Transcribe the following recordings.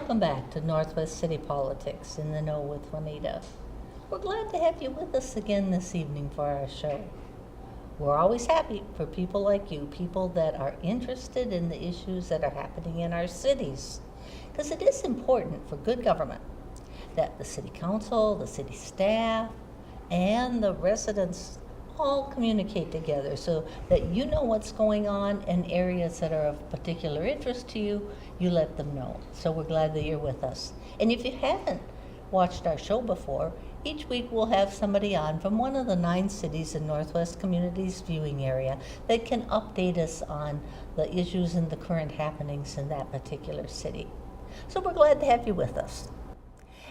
welcome back to Northwest City Politics in the Know with Juanita. We're glad to have you with us again this evening for our show. We're always happy for people like you, people that are interested in the issues that are happening in our cities. Because it is important for good government that the city council, the city staff, and the residents all communicate together so that you know what's going on in areas that are of particular interest to you, you let them know. So we're glad that you're with us. And if you haven't watched our show before, each week we'll have somebody on from one of the 9 cities in Northwest Community's viewing area that can update us on the issues and the current happenings in that particular city. So we're glad to have you with us.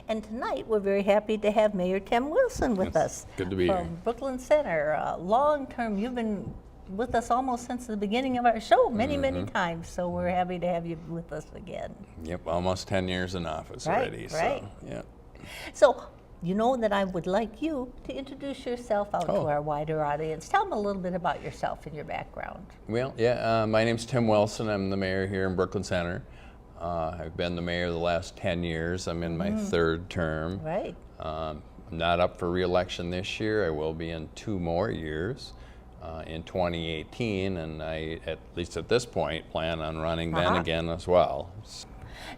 And tonight, we're very happy to have Mayor Tim Wilson with us. Good to be here. From Brooklyn Center. Long-term, you've been with us almost since the beginning of our show, many times. So we're happy to have you with us again. Yep, almost 10 years in office already. Right. So, yeah. So, you know that I would like you to introduce yourself out to our wider audience. Tell them a little bit about yourself and your background. Well, yeah, my name's Tim Wilson. I'm the mayor here in Brooklyn Center. I've been the mayor the last 10 years. I'm in my 3rd term. Right. I'm not up for re-election this year. I will be in 2 more years in 2018, and I, at least at this point, plan on running then again as well.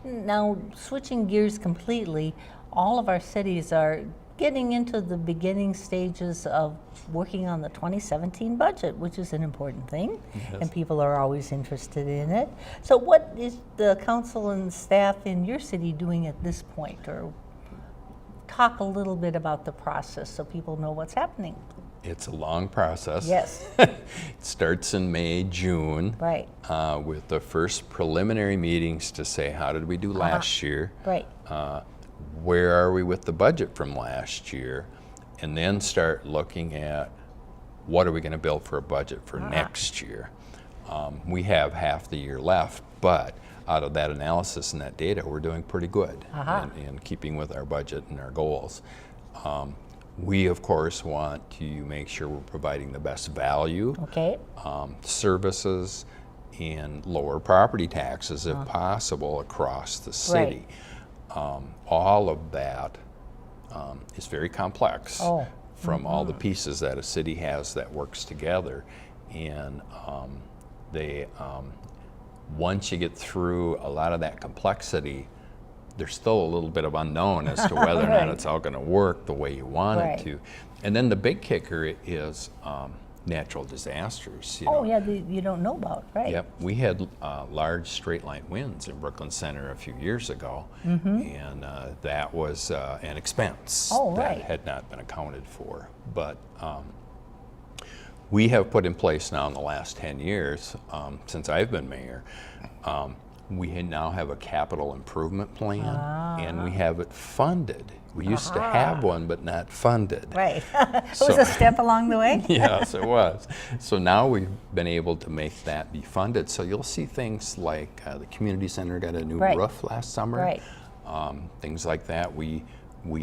Now, switching gears completely, all of our cities are getting into the beginning stages of working on the 2017 budget, which is an important thing, and people are always interested in it. So what is the council and staff in your city doing at this point? Or talk a little bit about the process so people know what's happening. It's a long process. Yes. It starts in May, June. Right. With the first preliminary meetings to say, how did we do last year? Right. Where are we with the budget from last year? And then start looking at what are we going to build for a budget for next year. We have half the year left, but out of that analysis and that data, we're doing pretty good in keeping with our budget and our goals. We, of course, want to make sure we're providing the best value, services, and lower property taxes if possible across the city. All of that is very complex from all the pieces that a city has that works together. And once you get through a lot of that complexity, there's still a little bit of unknown as to whether or not it's all going to work the way you want it to. And then the big kicker is natural disasters. You know. You don't know about, right? Yep, we had large straight line winds in Brooklyn Center a few years ago, and that was an expense that had not been accounted for. But we have put in place now in the last 10 years, since I've been mayor, we now have a capital improvement plan, and we have it funded. We used to have one, but not funded. Right. It was a step along the way. Yes, it was. So now we've been able to make that be funded. So you'll see things like the community center got a new roof last summer. Things like that. We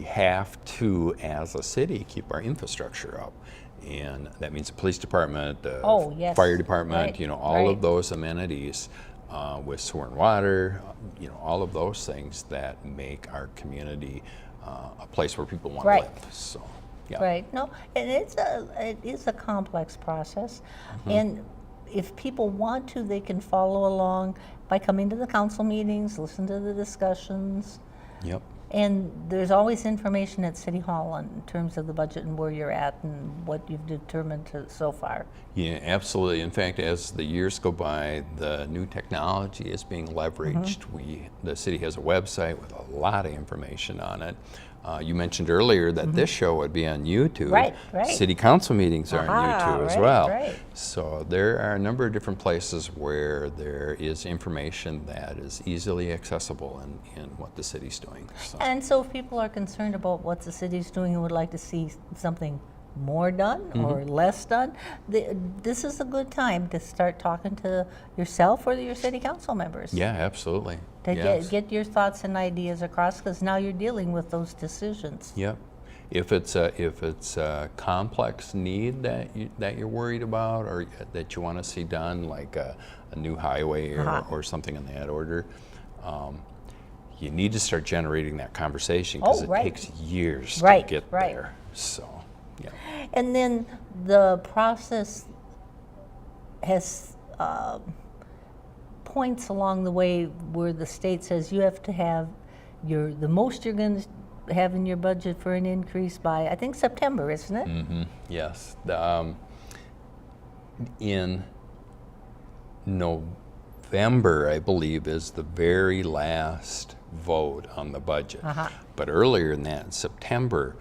have to, as a city, keep our infrastructure up. And that means the police department, the fire department, you know, all of those amenities. With sewer and water, you know, all of those things that make our community a place where people want to live. So, yeah. Right. No, and it is a complex process, and if people want to, they can follow along by coming to the council meetings, listen to the discussions. Yep. And there's always information at City Hall in terms of the budget and where you're at and what you've determined so far. Yeah, absolutely. In fact, as the years go by, the new technology is being leveraged. The city has a website with a lot of information on it. You mentioned earlier that this show would be on YouTube. Right. City council meetings are on YouTube as well. So there are a number of different places where there is information that is easily accessible in what the city's doing. So. And so if people are concerned about what the city's doing and would like to see something more done or less done, this is a good time to start talking to yourself or your city council members. Yeah, absolutely. To get your thoughts and ideas across, because now you're dealing with those decisions. Yep. If it's a complex need that you're worried about or that you want to see done, like a new highway or something in that order, you need to start generating that conversation because it takes years to get there. So, yeah. And then the process has points along the way where the state says you have to have the most you're going to have in your budget for an increase by, I think, September, isn't it? Mm-hmm. Yes. In November, I believe, is the very last vote on the budget. But earlier than that, in September,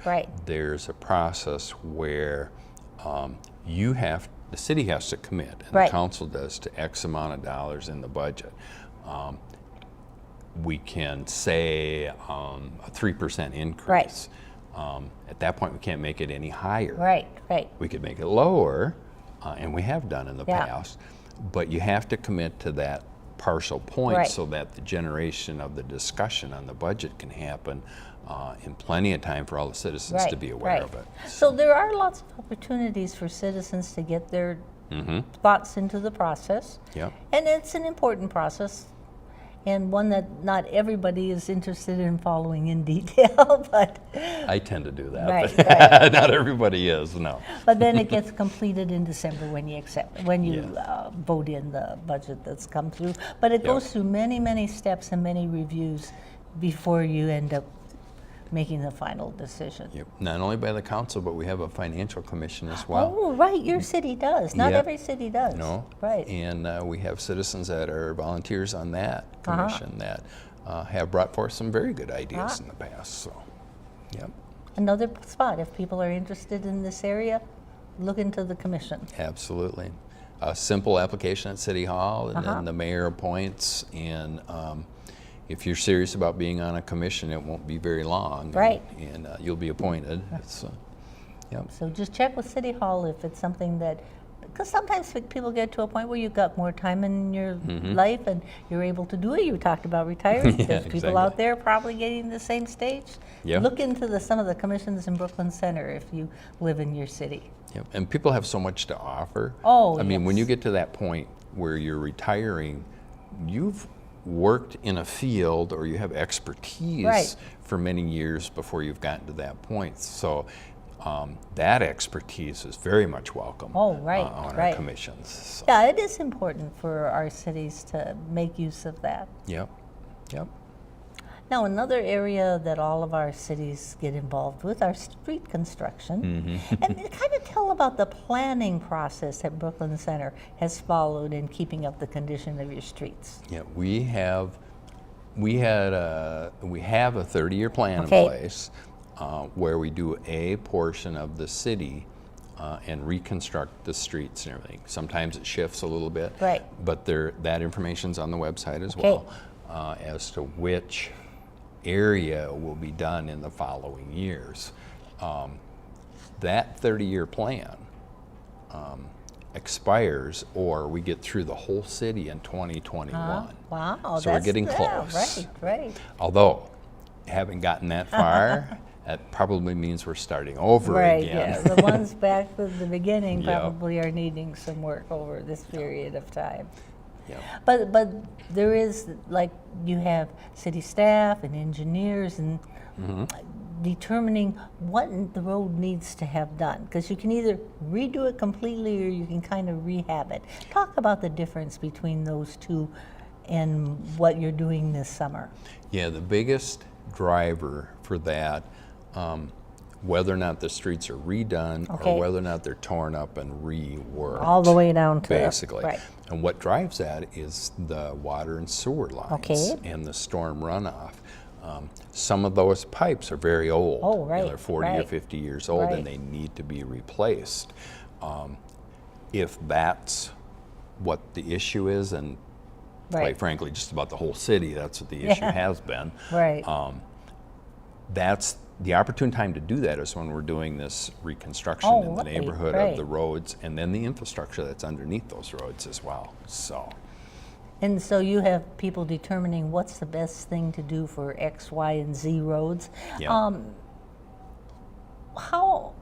there's a process where the city has to commit, and the council does, to X amount of dollars in the budget. We can say a 3% increase. At that point, we can't make it any higher. We could make it lower, and we have done in the past, but you have to commit to that partial point so that the generation of the discussion on the budget can happen in plenty of time for all the citizens to be aware of it. So there are lots of opportunities for citizens to get their thoughts into the process. And it's an important process, and one that not everybody is interested in following in detail, but I tend to do that, but not everybody is, no. But then it gets completed in December when you vote in the budget that's come through. But it goes through many, many steps and many reviews before you end up making the final decision. Not only by the council, but we have a financial commission as well. Oh, right, your city does. Not every city does. No. And we have citizens that are volunteers on that commission that have brought forth some very good ideas in the past. So, Another spot, if people are interested in this area, look into the commission. Absolutely. A simple application at City Hall, and then the mayor appoints, and if you're serious about being on a commission, it won't be very long. And you'll be appointed. So just check with City Hall if it's something that, because sometimes people get to a point where you've got more time in your life and you're able to do it. You talked about retiring. There's people out there probably getting the same stage. Look into some of the commissions in Brooklyn Center if you live in your city. And people have so much to offer. I mean, when you get to that point where you're retiring, you've worked in a field or you have expertise for many years before you've gotten to that point. So that expertise is very much welcome on our commissions. So. Yeah, it is important for our cities to make use of that. Now, another area that all of our cities get involved with are street construction. And kind of tell about the planning process that Brooklyn Center has followed in keeping up the condition of your streets. We have a 30-year plan in place where we do a portion of the city and reconstruct the streets and everything. Sometimes it shifts a little bit, but that information's on the website as well as to which area will be done in the following years. That 30-year plan expires, or we get through the whole city in 2021. So we're getting close. Although, having gotten that far, that probably means we're starting over again. The ones back at the beginning probably are needing some work over this period of time. But there is, like, you have city staff and engineers and determining what the road needs to have done, because you can either redo it completely or you can kind of rehab it. Talk about the difference between those two and what you're doing this summer. The biggest driver for that, whether or not the streets are redone or whether or not they're torn up and reworked. All the way down to basically. And what drives that is the water and sewer lines and the storm runoff. Some of those pipes are very old. They're 40 or 50 years old and they need to be replaced. If that's what the issue is, and quite frankly, just about the whole city, that's what the issue has been. That's the opportune time to do that is when we're doing this reconstruction in the neighborhood of the roads, and then the infrastructure that's underneath those roads as well. And so you have people determining what's the best thing to do for X, Y, and Z roads. How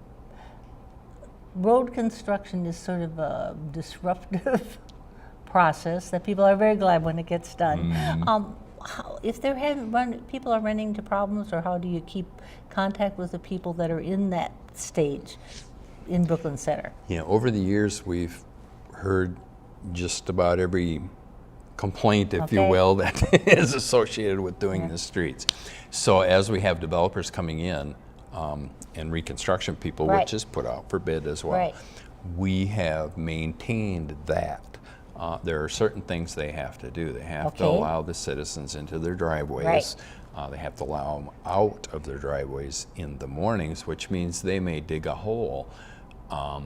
road construction is sort of a disruptive process that people are very glad when it gets done. if they're people are running into problems, or how do you keep contact with the people that are in that stage in Brooklyn Center? Yeah, over the years, we've heard just about every complaint, if you will, that is associated with doing the streets. So as we have developers coming in and reconstruction people, which is put out for bid as well, we have maintained that. There are certain things they have to do. They have to allow the citizens into their driveways. They have to allow them out of their driveways in the mornings, which means they may dig a hole, a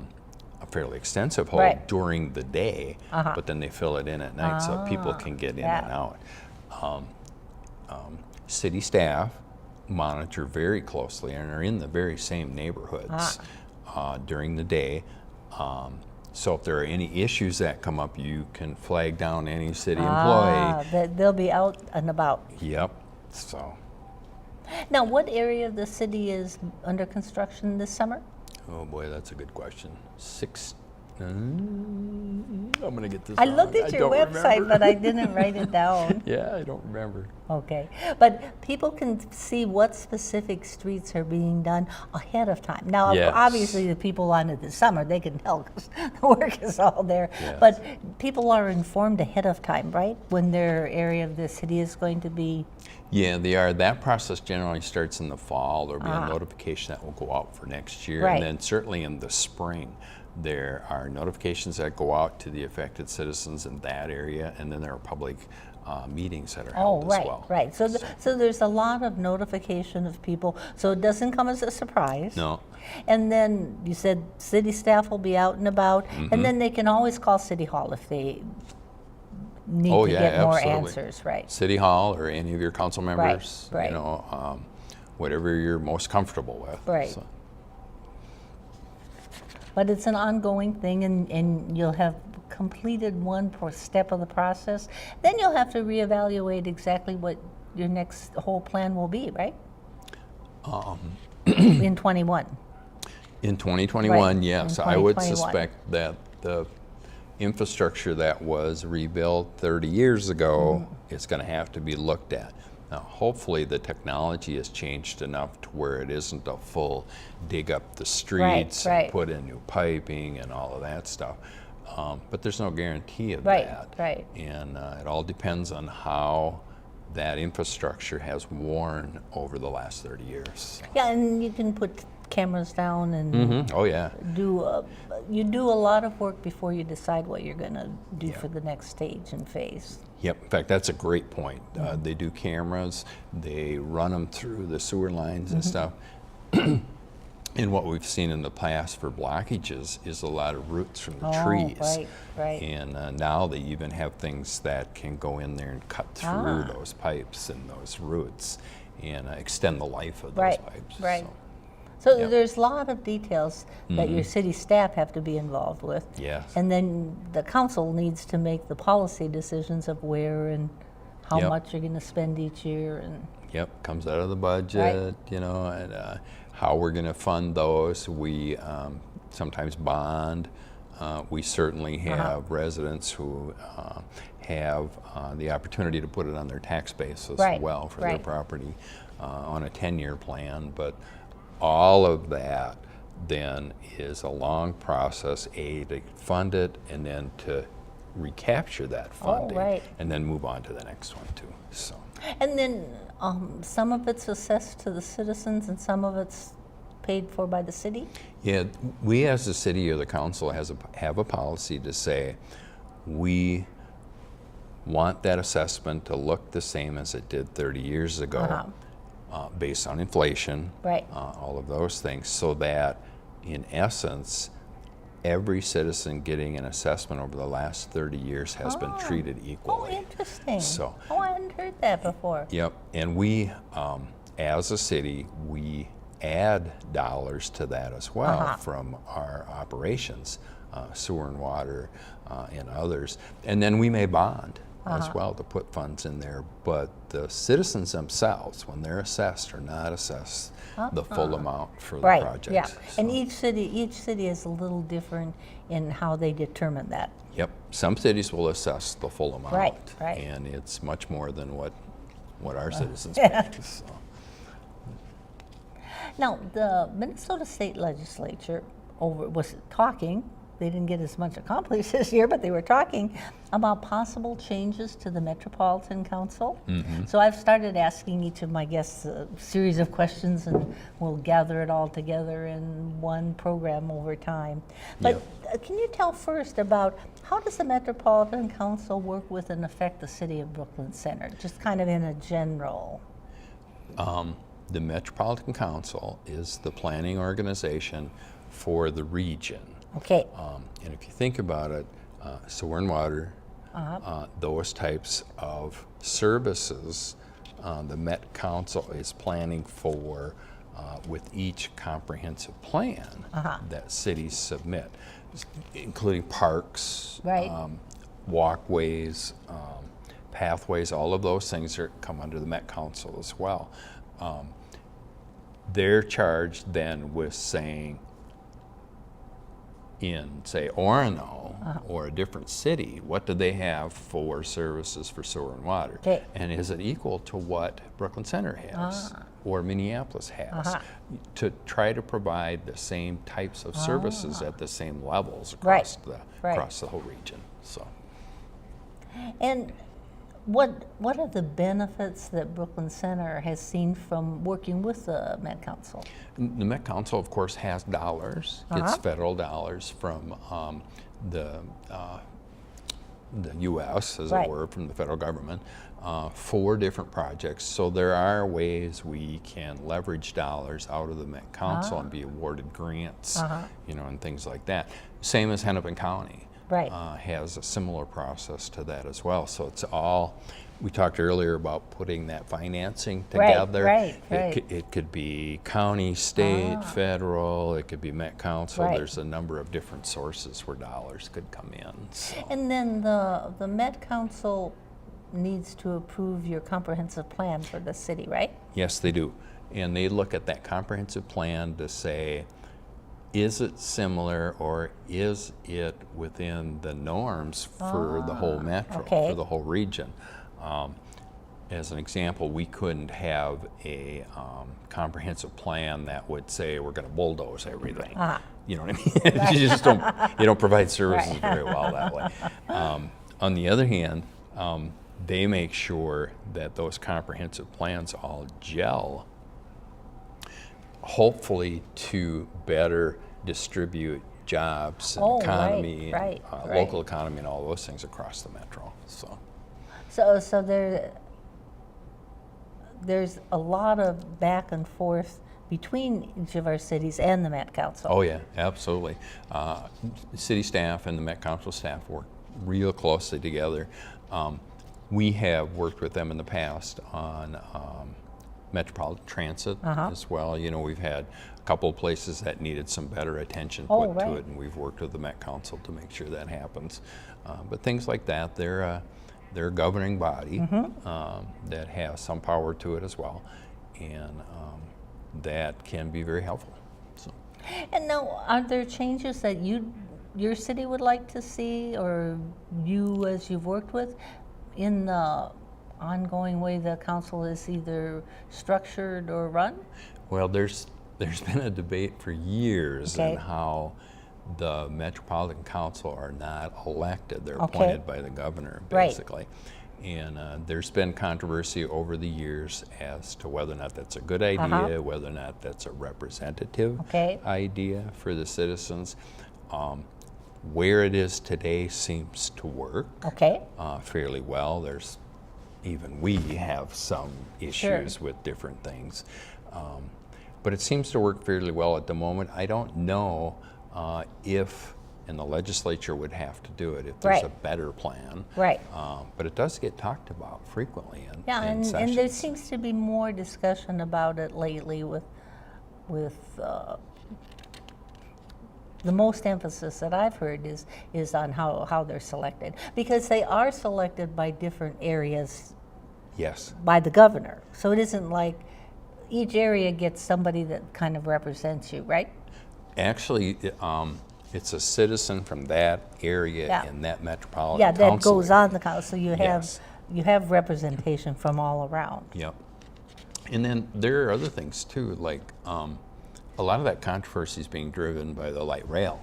fairly extensive hole during the day, but then they fill it in at night so people can get in and out. City staff monitor very closely and are in the very same neighborhoods during the day. So if there are any issues that come up, you can flag down any city employee. That they'll be out and about. Yep. So. Now, what area of the city is under construction this summer? Oh boy, that's a good question. I'm gonna get this. I looked at your website, but I didn't write it down. Yeah, I don't remember. Okay, but people can see what specific streets are being done ahead of time. Now, obviously, the people on it this summer, they can tell because the work is all there. Yes. But people are informed ahead of time, right? When their area of the city is going to be. Yeah, they are. That process generally starts in the fall. There'll be a notification that will go out for next year, and then certainly in the spring. There are notifications that go out to the affected citizens in that area, and then there are public meetings that are held as well. Right. So there's a lot of notification of people, so it doesn't come as a surprise. No. And then you said city staff will be out and about, and then they can always call City Hall if they need to get more answers, right? City Hall or any of your council members, you know, whatever you're most comfortable with. Right. So. But it's an ongoing thing, and you'll have completed one step of the process. Then you'll have to reevaluate exactly what your next whole plan will be, right? In 21. In 2021, yes. I would suspect that the infrastructure that was rebuilt 30 years ago is going to have to be looked at. Now, hopefully the technology has changed enough to where it isn't a full dig up the streets and put in new piping and all of that stuff. But there's no guarantee of that. Right. And it all depends on how that infrastructure has worn over the last 30 years. So. Yeah, and you can put cameras down and you do a lot of work before you decide what you're going to do for the next stage and phase. Yep, in fact, that's a great point. They do cameras, they run them through the sewer lines and stuff. And what we've seen in the past for blockages is a lot of roots from the trees. Right. And now they even have things that can go in there and cut through those pipes and those roots and extend the life of those pipes. Right. So there's a lot of details that your city staff have to be involved with. Yes. And then the council needs to make the policy decisions of where and how much you're going to spend each year. And comes out of the budget, you know, and how we're going to fund those. We sometimes bond. We certainly have residents who have the opportunity to put it on their tax base as well for their property on a 10-year plan. But all of that then is a long process, to fund it and then to recapture that funding and then move on to the next one too. So. And then some of it's assessed to the citizens and some of it's paid for by the city? Yeah, we as the city or the council have a policy to say we want that assessment to look the same as it did 30 years ago. Based on inflation, all of those things, so that in essence, every citizen getting an assessment over the last 30 years has been treated equally. Oh, interesting. So, I hadn't heard that before. Yep, and we, as a city, we add dollars to that as well from our operations, sewer and water and others, and then we may bond as well to put funds in there, but the citizens themselves, when they're assessed, are not assessed the full amount for the project. Yeah, so. And each city is a little different in how they determine that. Yep, some cities will assess the full amount, Right. and it's much more than what what our citizens pay. So. Now, the Minnesota State Legislature was talking, they didn't get as much accomplished this year, but they were talking about possible changes to the Metropolitan Council. Mm-hmm. So I've started asking each of my guests a series of questions, and we'll gather it all together in one program over time. But can you tell first about how does the Metropolitan Council work with and affect the city of Brooklyn Center, just kind of in a general? The Metropolitan Council is the planning organization for the region. Okay. And if you think about it, sewer and water, those types of services, the Met Council is planning for with each comprehensive plan that cities submit, including parks, walkways, pathways, all of those things come under the Met Council as well. They're charged then with saying, in, say, Orono or a different city, what do they have for services for sewer and water? Okay. And is it equal to what Brooklyn Center has or Minneapolis has? To try to provide the same types of services at the same levels across the whole region. So. And what are the benefits that Brooklyn Center has seen from working with the Met Council? The Met Council, of course, has dollars. It's federal dollars from the U.S., as it were, from the federal government, for different projects. So there are ways we can leverage dollars out of the Met Council and be awarded grants, and things like that. Same as Hennepin County. Has a similar process to that as well. So it's all, we talked earlier about putting that financing together. It could be county, state, federal, it could be Met Council. There's a number of different sources where dollars could come in. So. And then the Met Council needs to approve your comprehensive plan for the city, right? Yes, they do. And they look at that comprehensive plan to say, is it similar or is it within the norms for the whole metro, for the whole region? As an example, we couldn't have a comprehensive plan that would say we're going to bulldoze everything. You know what I mean? You just don't provide services very well that way. On the other hand, they make sure that those comprehensive plans all gel, hopefully to better distribute jobs and economy, and local economy, and all those things across the metro. So there's a lot of back and forth between each of our cities and the Met Council. Oh yeah, absolutely. City staff and the Met Council staff work real closely together. We have worked with them in the past on Metropolitan Transit as well. We've had a couple of places that needed some better attention put to it, and we've worked with the Met Council to make sure that happens. But things like that, they're a governing body that has some power to it as well, and that can be very helpful. So. And now, are there changes that your city would like to see, or you, as you've worked with, in the ongoing way the council is either structured or run? Well, there's been a debate for years on how the Metropolitan Council are not elected. They're appointed by the governor, basically. And there's been controversy over the years as to whether or not that's a good idea, whether or not that's a representative idea for the citizens. Where it is today seems to work fairly well. Even we have some issues with different things. But it seems to work fairly well at the moment. I don't know if, and the legislature would have to do it, if there's a better plan. But it does get talked about frequently in sessions. And there seems to be more discussion about it lately with the most emphasis that I've heard is on how they're selected, because they are selected by different areas by the governor. So it isn't like each area gets somebody that kind of represents you, right? Actually, it's a citizen from that area in that metropolitan council. That goes on the council. So you have you have representation from all around. Yep. And then there are other things too, like a lot of that controversy is being driven by the light rail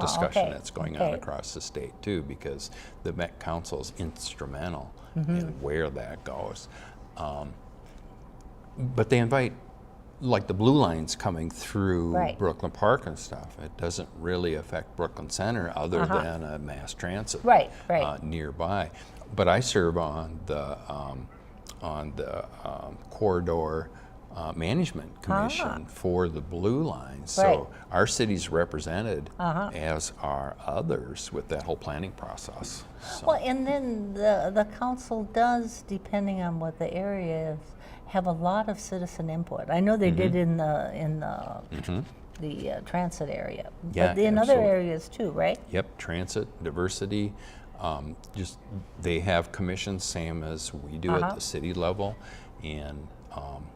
discussion that's going on across the state too, because the Met Council is instrumental in where that goes. But they invite, like the blue lines coming through Brooklyn Park and stuff. It doesn't really affect Brooklyn Center other than a mass transit nearby. But I serve on the corridor management commission for the blue line. So our city's represented, as are others, with that whole planning process. So. Well, and then the council does, depending on what the area is, have a lot of citizen input. I know they did in the transit area, but in other areas too, right? Yep, transit, diversity. Just they have commissions, same as we do at the city level, and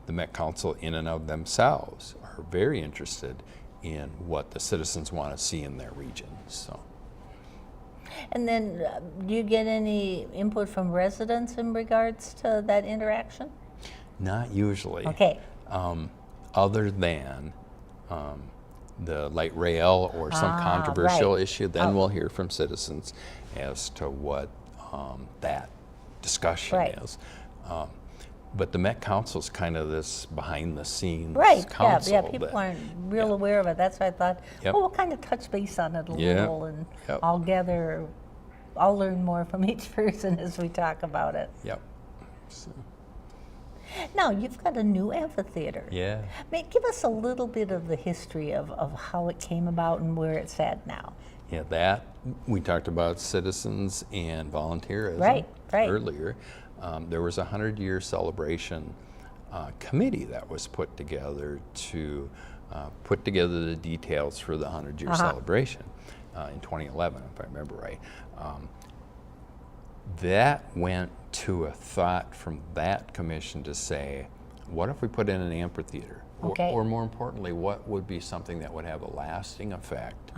the Met Council in and of themselves are very interested in what the citizens want to see in their region. So. And then do you get any input from residents in regards to that interaction? Not usually. Okay. Other than the light rail or some controversial issue, then we'll hear from citizens as to what that discussion is. But the Met Council is kind of this behind-the-scenes council. Yeah, people aren't real aware of it. That's why I thought, well, we'll kind of touch base on it a little, and I'll learn more from each person as we talk about it. Yep. So. Now, you've got a new amphitheater. Yeah. Give us a little bit of the history of how it came about and where it's at now. Yeah, that, we talked about citizens and volunteerism earlier. There was a 100-year celebration committee that was put together to put together the details for the 100-year celebration in 2011, if I remember right. That went to a thought from that commission to say, what if we put in an amphitheater? Or more importantly, what would be something that would have a lasting effect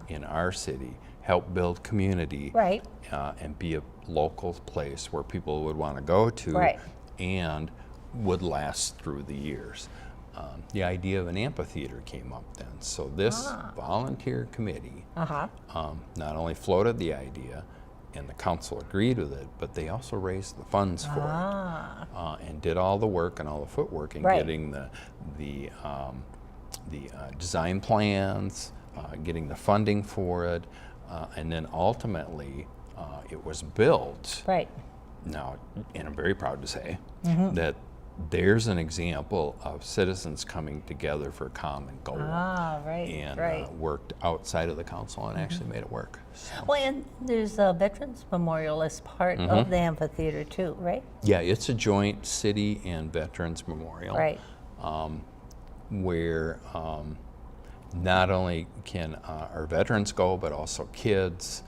in our city, help build community, and be a local place where people would want to go to and would last through the years. The idea of an amphitheater came up then. So this volunteer committee not only floated the idea, and the council agreed with it, but they also raised the funds for it and did all the work and all the footwork in getting the design plans, getting the funding for it, and then ultimately it was built. Now, and I'm very proud to say that there's an example of citizens coming together for a common goal and worked outside of the council and actually made it work. So. Well, and there's a Veterans Memorial as part of the amphitheater too, right? Yeah, it's a joint city and Veterans Memorial. Where not only can our veterans go, but also kids,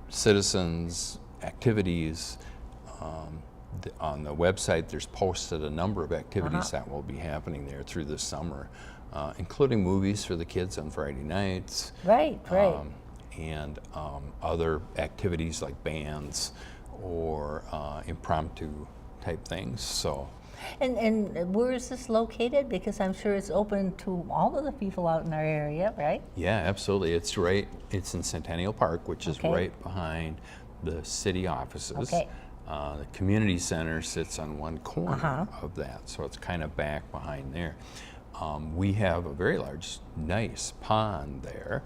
citizens, activities. On the website, there's posted a number of activities that will be happening there through the summer, including movies for the kids on Friday nights. And other activities like bands or impromptu type things. So. And where is this located? Because I'm sure it's open to all of the people out in our area, right? Yeah, absolutely. It's in Centennial Park, which is right behind the city offices. The community center sits on one corner of that, so it's kind of back behind there. We have a very large, nice pond there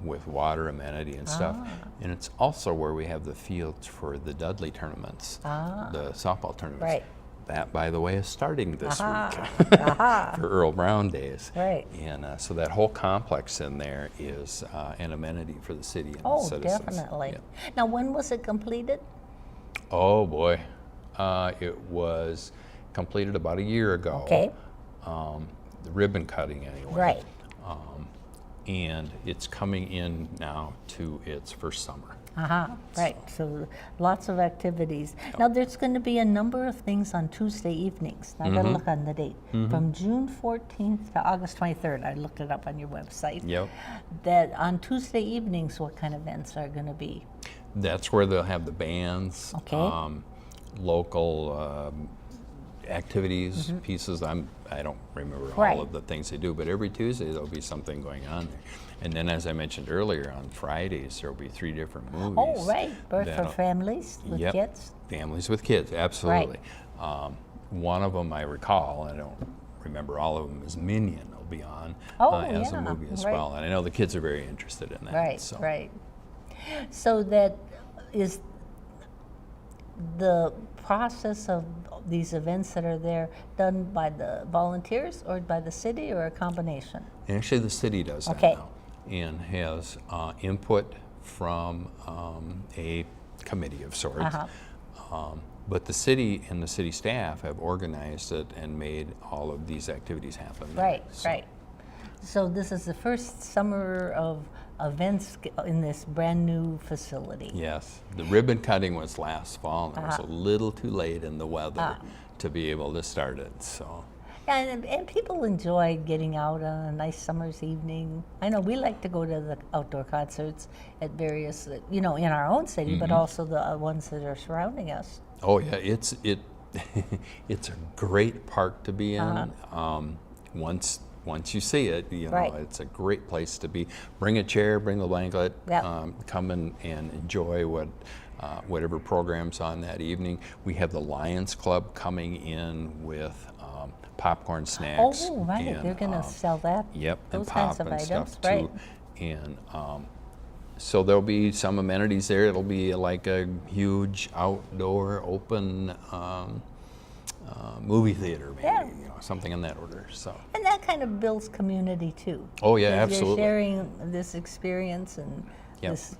with water amenity and stuff. And it's also where we have the fields for the Dudley tournaments, the softball tournaments. That, by the way, is starting this week for Earl Brown Days. And so that whole complex in there is an amenity for the city and the citizens. Definitely. Now, when was it completed? Oh boy, it was completed about a year ago. The ribbon cutting anyway. And it's coming in now to its first summer. So lots of activities. Now there's going to be a number of things on Tuesday evenings. I got to look on the date. From June 14th to August 23rd. I looked it up on your website. That on Tuesday evenings, what kind of events are going to be? That's where they'll have the bands, Okay. local activities, pieces. I don't remember Right. all of the things they do, but every Tuesday there'll be something going on there. And then, as I mentioned earlier, on Fridays there'll be 3 different movies. Oh, right, for that'll- families with Yep. kids. Families with kids, absolutely. One of them I recall, I don't remember all of them, is Minion will be on as a movie as right. well. And I know the kids are very interested in that. Right, so. right. So that is the process of these events that are there done by the volunteers or by the city, or a combination? Actually, the city does that Okay. now, and has input from a committee of sorts. But the city and the city staff have organized it and made all of these activities happen. Right, So- right. So this is the first summer of events in this brand new facility. Yes, the ribbon cutting was last fall, and it was a little too late in the weather to be able to start it. So. And people enjoy getting out on a nice summer's evening. I know we like to go to the outdoor concerts at various, in our own city, but also the ones that are surrounding us. Oh yeah, it's a great park to be in. Once you see it, Right. it's a great place to be. Bring a chair, bring the blanket, Yep. come and enjoy whatever program's on that evening. We have the Lions Club coming in with popcorn snacks. Oh, right, and, they're going to sell that. Yep, Those and kinds pop of and items, stuff right. too. And so there'll be some amenities there. It'll be like a huge outdoor open movie theater, maybe, Yeah. something in that order. So. And that kind of builds community too. Oh yeah, You're absolutely. sharing this experience and Yep. this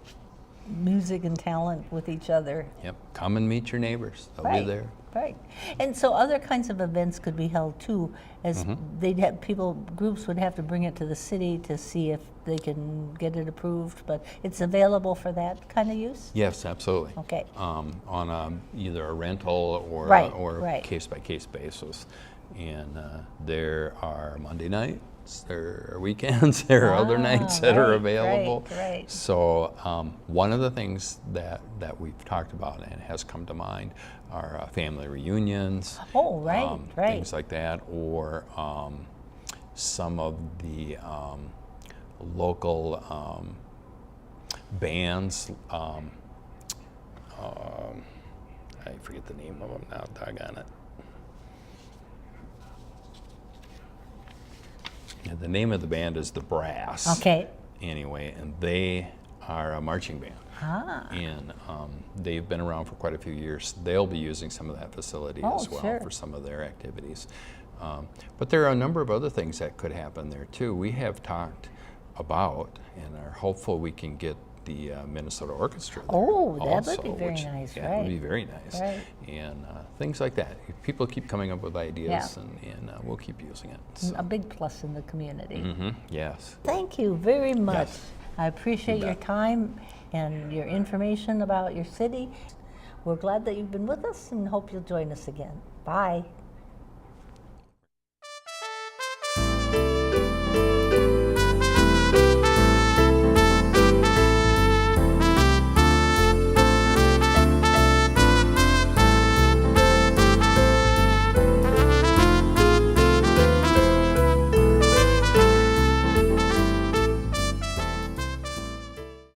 music and talent with each other. Yep. Come and meet your neighbors. They'll Right. be there. Right. And so other kinds of events could be held too, as they'd have groups would have to bring it to the city to see if they can get it approved, but it's available for that kind of use? Yes, absolutely. Okay. On either a rental or Right. case-by-case basis. And there are Monday nights, there are weekends, there are other nights that are right, available. right. So one of the things that we've talked about and has come to mind are family reunions. Oh, right, right. Things like that, or some of the local bands. I forget the name of them now, doggone it. Yeah, the name of the band is The Brass. Okay. Anyway, and they are a marching band. And they've been around for quite a few years. They'll be using some of that facility as well sure. for some of their activities. But there are a number of other things that could happen there too. We have talked about and are hopeful we can get the Minnesota Orchestra there Oh, that also, would be very which, nice, yeah, it would be very nice. Right. And things like that. People keep coming up with ideas, Yeah. and we'll keep using it. So. A big plus in the community. Yes. Thank you very much. Yes. I appreciate You your bet. time and your information about your city. We're glad that you've been with us and hope you'll join us again. Bye.